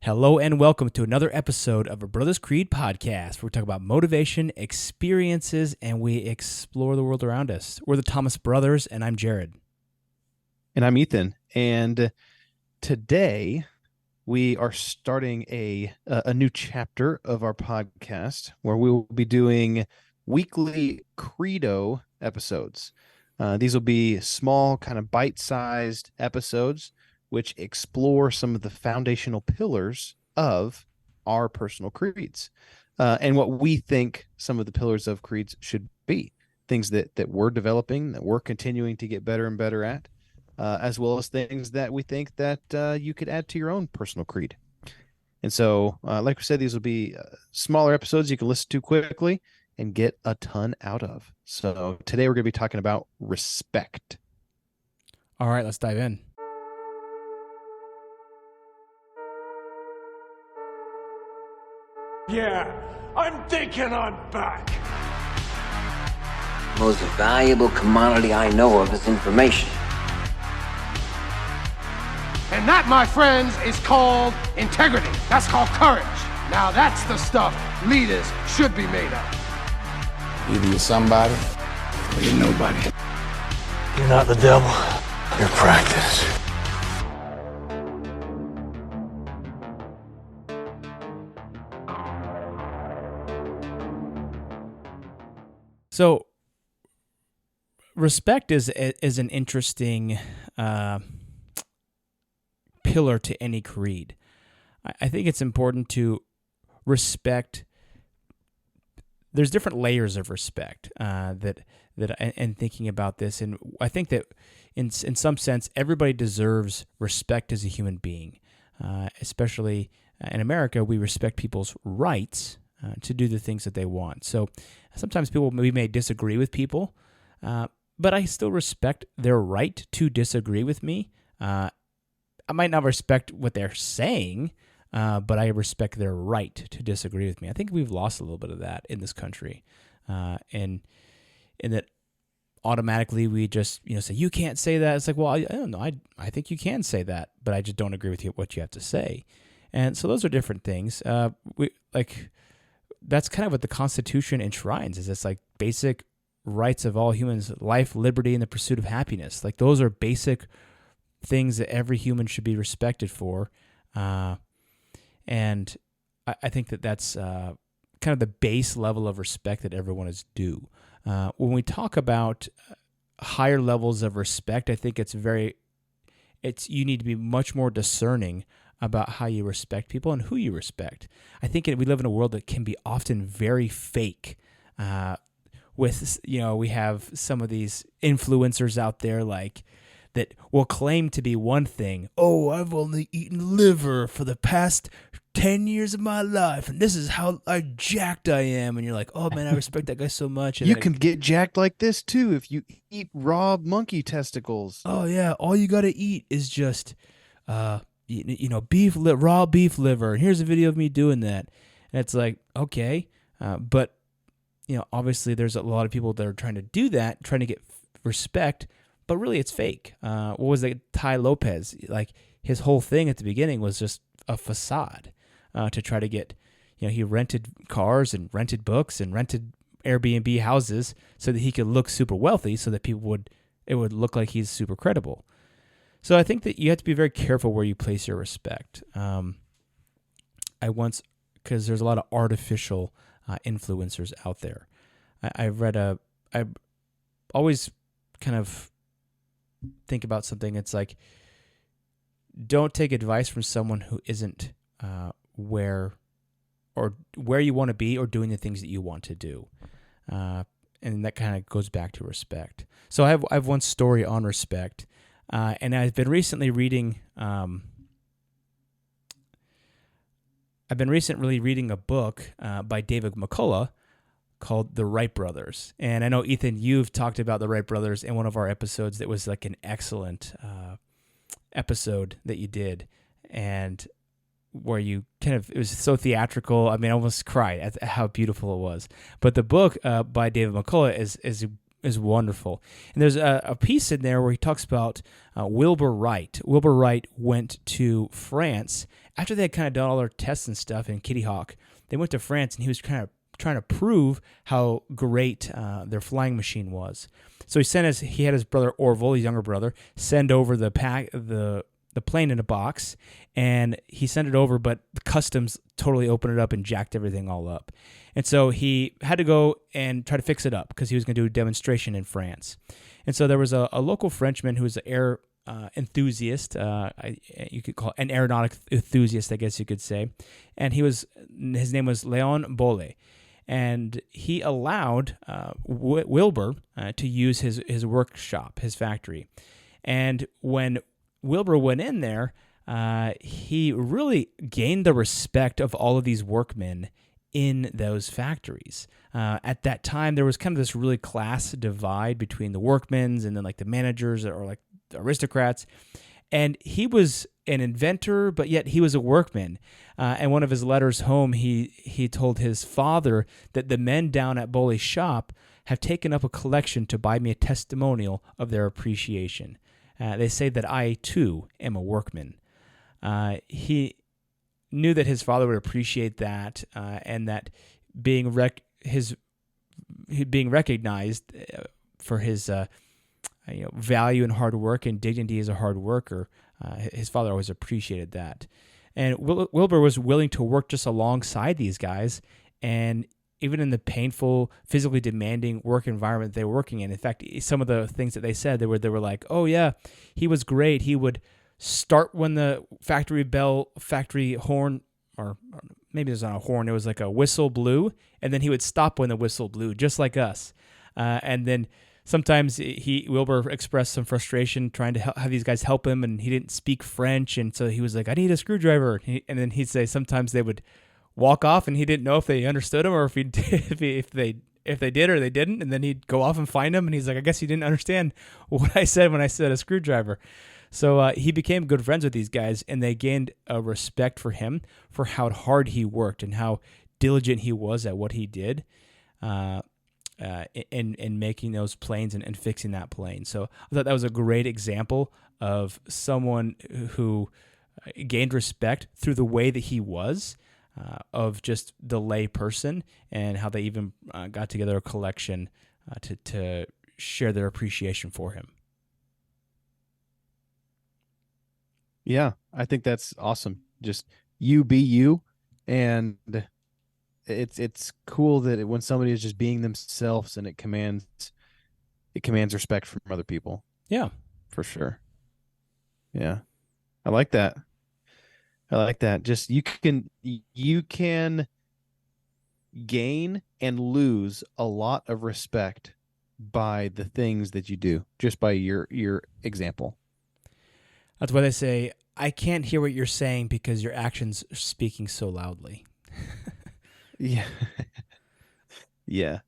Hello and welcome to another episode of a Brothers Creed podcast where we talk about motivation, experiences, and we explore the world around us. We're the Thomas Brothers, and I'm Jared. And I'm Ethan. And today we are starting a new chapter of our podcast where we will be doing weekly CREDO episodes. These will be small, kind of bite-sized episodes which explore some of the foundational pillars of our personal creeds and what we think some of the pillars of creeds should be, things that we're developing, that we're continuing to get better and better at, as well as things that we think that you could add to your own personal creed. And so, like we said, these will be smaller episodes you can listen to quickly and get a ton out of. So today we're going to be talking about respect. All right, let's dive in. Yeah, I'm thinking I'm back. Most valuable commodity I know of is information. And that, my friends, is called integrity. That's called courage. Now that's the stuff leaders should be made of. Either you're somebody or you're nobody. You're not the devil. You're practice. So, respect is an interesting pillar to any creed. I think it's important to respect. There's different layers of respect that and thinking about this, and I think that in some sense everybody deserves respect as a human being. Especially in America, we respect people's rights to do the things that they want. So sometimes we may disagree with people, but I still respect their right to disagree with me. I might not respect what they're saying, but I respect their right to disagree with me. I think we've lost a little bit of that in this country, and in that automatically we just say you can't say that. It's like, well, I don't know. I think you can say that, but I just don't agree with what you have to say. And so those are different things. That's kind of what the Constitution enshrines, is it's like basic rights of all humans: life, liberty, and the pursuit of happiness. Like those are basic things that every human should be respected for. And I think that that's kind of the base level of respect that everyone is due. When we talk about higher levels of respect, I think you need to be much more discerning about how you respect people and who you respect. I think we live in a world that can be often very fake. We have some of these influencers out there that will claim to be one thing. Oh, I've only eaten liver for the past 10 years of my life, and this is how jacked I am. And you're like, oh man, I respect that guy so much. And you can get jacked like this too if you eat raw monkey testicles. Oh yeah, all you got to eat is just raw beef liver, and here's a video of me doing that. And it's like, okay, but obviously there's a lot of people that are trying to do that, trying to get respect, but really it's fake. What was it, Ty Lopez? Like his whole thing at the beginning was just a facade to try to get, he rented cars and rented books and rented Airbnb houses so that he could look super wealthy, so that it would look like he's super credible. So I think that you have to be very careful where you place your respect. Because there's a lot of artificial influencers out there. I always kind of think about something. It's like, don't take advice from someone who isn't where you want to be or doing the things that you want to do. And that kind of goes back to respect. So I have one story on respect. And I've been recently reading. I've been recently reading a book by David McCullough called The Wright Brothers. And I know, Ethan, you've talked about the Wright Brothers in one of our episodes. That was like an excellent episode that you did, and where you it was so theatrical. I mean, I almost cried at how beautiful it was. But the book by David McCullough is wonderful. And there's a piece in there where he talks about Wilbur Wright. Wilbur Wright went to France after they had kind of done all their tests and stuff in Kitty Hawk, they went to France, and he was kind of trying to prove how great their flying machine was. So he had his brother Orville, his younger brother, send over the plane in a box, and he sent it over, but the customs totally opened it up and jacked everything all up. And so he had to go and try to fix it up because he was going to do a demonstration in France. And so there was a local Frenchman who was an air enthusiast, you could call it an aeronautic enthusiast, I guess you could say. And his name was Léon Bolle. And he allowed Wilbur to use his workshop, his factory. And when Wilbur went in there, he really gained the respect of all of these workmen in those factories. At that time, there was kind of this really class divide between the workmen and then like the managers or like the aristocrats. And he was an inventor, but yet he was a workman. And one of his letters home, he told his father that the men down at Bolle's shop have taken up a collection to buy me a testimonial of their appreciation. They say that I, too, am a workman. He knew that his father would appreciate that, and that being recognized for his value and hard work and dignity as a hard worker. His father always appreciated that. And Wilbur was willing to work just alongside these guys, and even in the painful, physically demanding work environment they were working in. In fact, some of the things that they said, they were like, oh yeah, he was great. He would start when the factory horn, or maybe it was not a horn, it was like a whistle blew, and then he would stop when the whistle blew, just like us. And then sometimes Wilbur expressed some frustration trying to have these guys help him, and he didn't speak French, and so he was like, I need a screwdriver. And then he'd say sometimes they would walk off, and he didn't know if they understood him or if they did or they didn't, and then he'd go off and find them, and he's like, I guess you didn't understand what I said when I said a screwdriver. So he became good friends with these guys, and they gained a respect for him for how hard he worked and how diligent he was at what he did in making those planes and fixing that plane. So I thought that was a great example of someone who gained respect through the way that he was, of just the lay person, and how they even got together a collection to share their appreciation for him. Yeah, I think that's awesome. Just you be you, and it's cool that when somebody is just being themselves, and it commands respect from other people. Yeah, for sure. Yeah, I like that. Just you can gain and lose a lot of respect by the things that you do, just by your example. That's why they say, I can't hear what you're saying because your actions are speaking so loudly. Yeah. Yeah.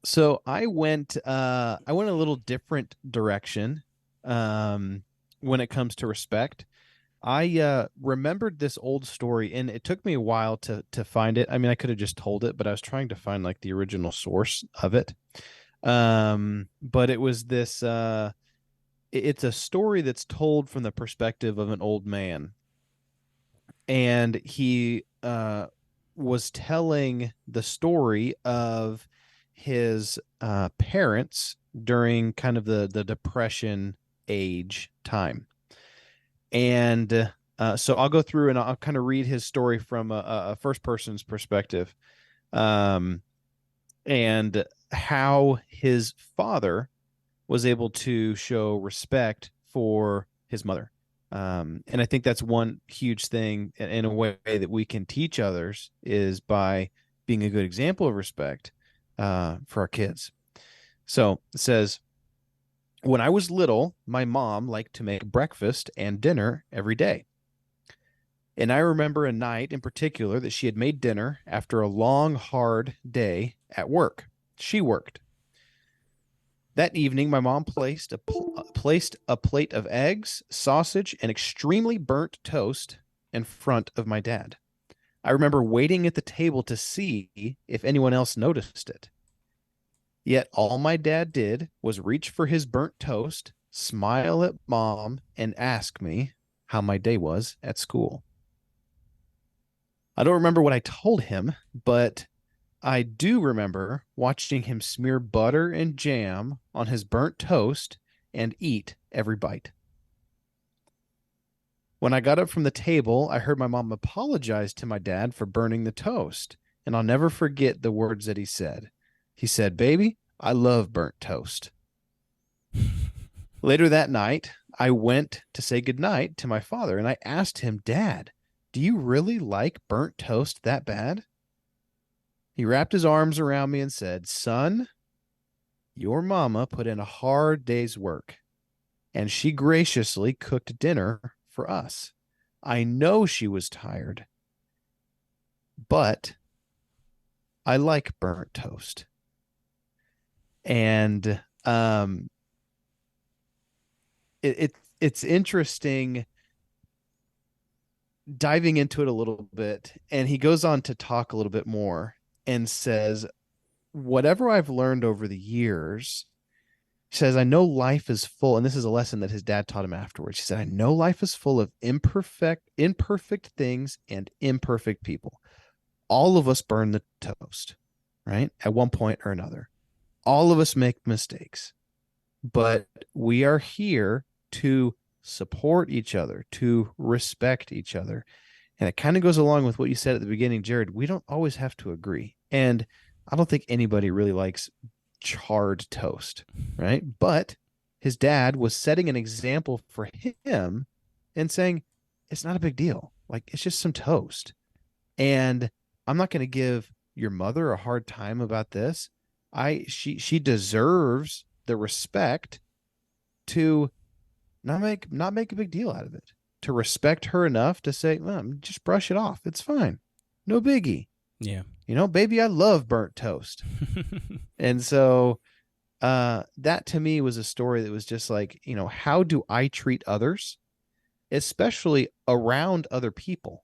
So I went a little different direction when it comes to respect. I remembered this old story, and it took me a while to find it. I mean, I could have just told it, but I was trying to find like the original source of it. But it was this it's a story that's told from the perspective of an old man. And he was telling the story of his parents during kind of the Depression age time. And so I'll go through and I'll kind of read his story from a first person's perspective, and how his father was able to show respect for his mother. And I think that's one huge thing in a way that we can teach others, is by being a good example of respect for our kids. So it says, when I was little, my mom liked to make breakfast and dinner every day. And I remember a night in particular that she had made dinner after a long, hard day at work. She worked. That evening, my mom placed a plate of eggs, sausage, and extremely burnt toast in front of my dad. I remember waiting at the table to see if anyone else noticed it. Yet all my dad did was reach for his burnt toast, smile at mom, and ask me, how my day was at school. I don't remember what I told him, but I do remember watching him smear butter and jam on his burnt toast and eat every bite. When I got up from the table, I heard my mom apologize to my dad for burning the toast, and I'll never forget the words that he said. He said, "Baby, I love burnt toast." Later that night, I went to say goodnight to my father, and I asked him, "Dad, do you really like burnt toast that bad?" He wrapped his arms around me and said, "Son, your mama put in a hard day's work, and she graciously cooked dinner for us. I know she was tired, but I like burnt toast." And it's interesting diving into it a little bit. And he goes on to talk a little bit more and says, whatever I've learned over the years, he says, I know life is full. And this is a lesson that his dad taught him afterwards. He said, I know life is full of imperfect things and imperfect people. All of us burn the toast, right? At one point or another. All of us make mistakes, but we are here to support each other, to respect each other. And it kind of goes along with what you said at the beginning, Jared. We don't always have to agree. And I don't think anybody really likes charred toast, right? But his dad was setting an example for him and saying, it's not a big deal. Like, it's just some toast. And I'm not going to give your mother a hard time about this. She deserves the respect to not make a big deal out of it, to respect her enough to say, well, just brush it off. It's fine. No biggie. Yeah. Baby, I love burnt toast. And so that to me was a story that was just like, how do I treat others, especially around other people?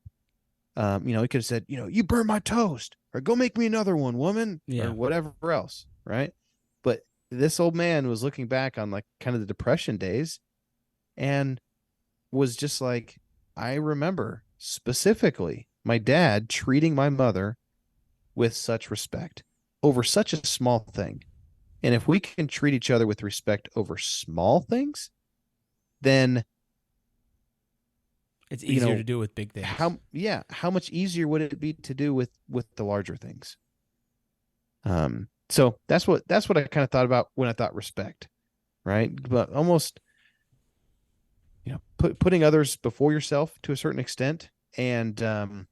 He could have said, you burn my toast, or go make me another one, woman, or whatever else. Right. But this old man was looking back on like kind of the Depression days and was just like, I remember specifically my dad treating my mother with such respect over such a small thing. And if we can treat each other with respect over small things, then it's easier to do with big things. How much easier would it be to do with the larger things? So that's what I kind of thought about when I thought respect, right? But almost, putting others before yourself to a certain extent. And,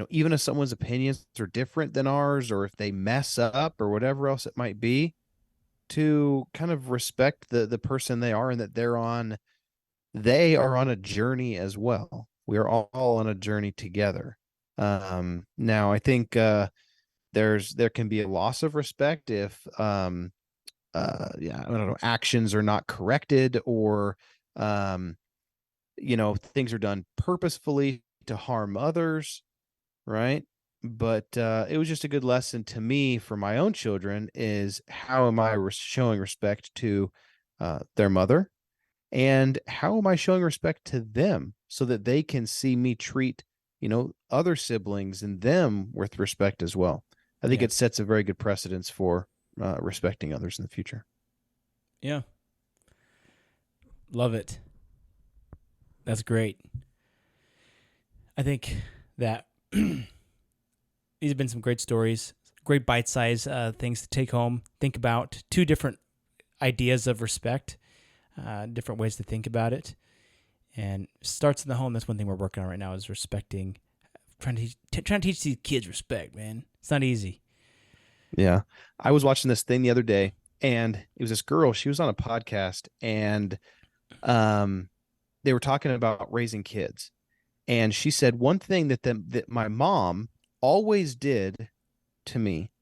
even if someone's opinions are different than ours, or if they mess up or whatever else it might be, to kind of respect the person they are, and that they are on a journey as well. We are all on a journey together. Now I think, there can be a loss of respect if, I don't know, actions are not corrected, or, things are done purposefully to harm others. Right. But it was just a good lesson to me for my own children, is how am I showing respect to their mother, and how am I showing respect to them so that they can see me treat, other siblings and them with respect as well. I think it sets a very good precedence for respecting others in the future. Yeah. Love it. That's great. I think that these have been some great stories, great bite-sized things to take home. Think about two different ideas of respect, different ways to think about it. And starts in the home. That's one thing we're working on right now, is respecting, trying to teach these kids respect, man. It's not easy. Yeah. I was watching this thing the other day, and it was this girl. She was on a podcast, and they were talking about raising kids. And she said one thing that my mom always did to me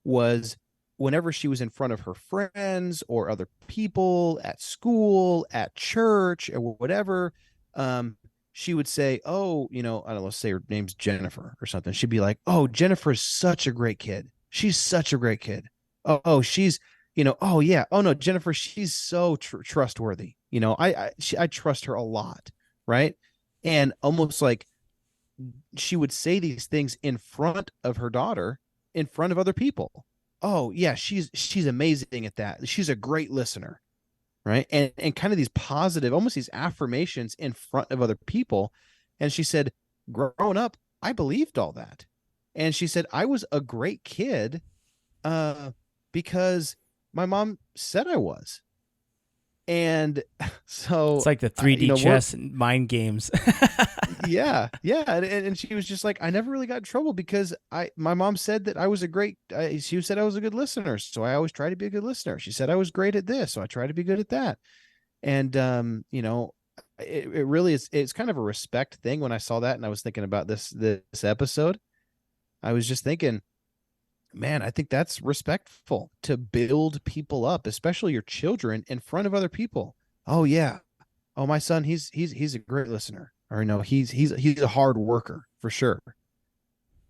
was, whenever she was in front of her friends or other people at school, at church, or whatever, she would say, oh, I don't know, let's say her name's Jennifer or something. She'd be like, oh, Jennifer is such a great kid. She's such a great kid. Oh, she's oh yeah, oh no, Jennifer, she's so trustworthy. I trust her a lot, right? And almost like she would say these things in front of her daughter, in front of other people. Oh yeah, she's amazing at that. She's a great listener, right? And kind of these positive, almost these affirmations in front of other people. And she said, growing up, I believed all that. And she said, I was a great kid because my mom said I was. And so It's like the 3D we're- chess and mind games. yeah, and she was just like, I never really got in trouble because my mom said that I was a great. She said I was a good listener, so I always try to be a good listener. She said I was great at this, so I try to be good at that. And it really is. It's kind of a respect thing. When I saw that, and I was thinking about this episode, I was just thinking, man, I think that's respectful to build people up, especially your children, in front of other people. Oh yeah, oh my son, he's a great listener, or no, he's a hard worker for sure.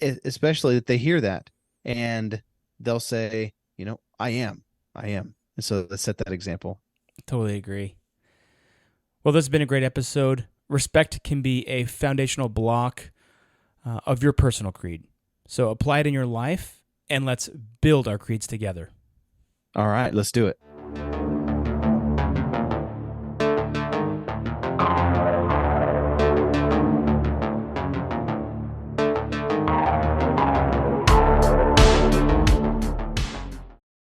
Especially that they hear that and they'll say, I am, and so let's set that example. Totally agree. Well, this has been a great episode. Respect can be a foundational block of your personal creed. So apply it in your life, and let's build our creeds together. All right, let's do it.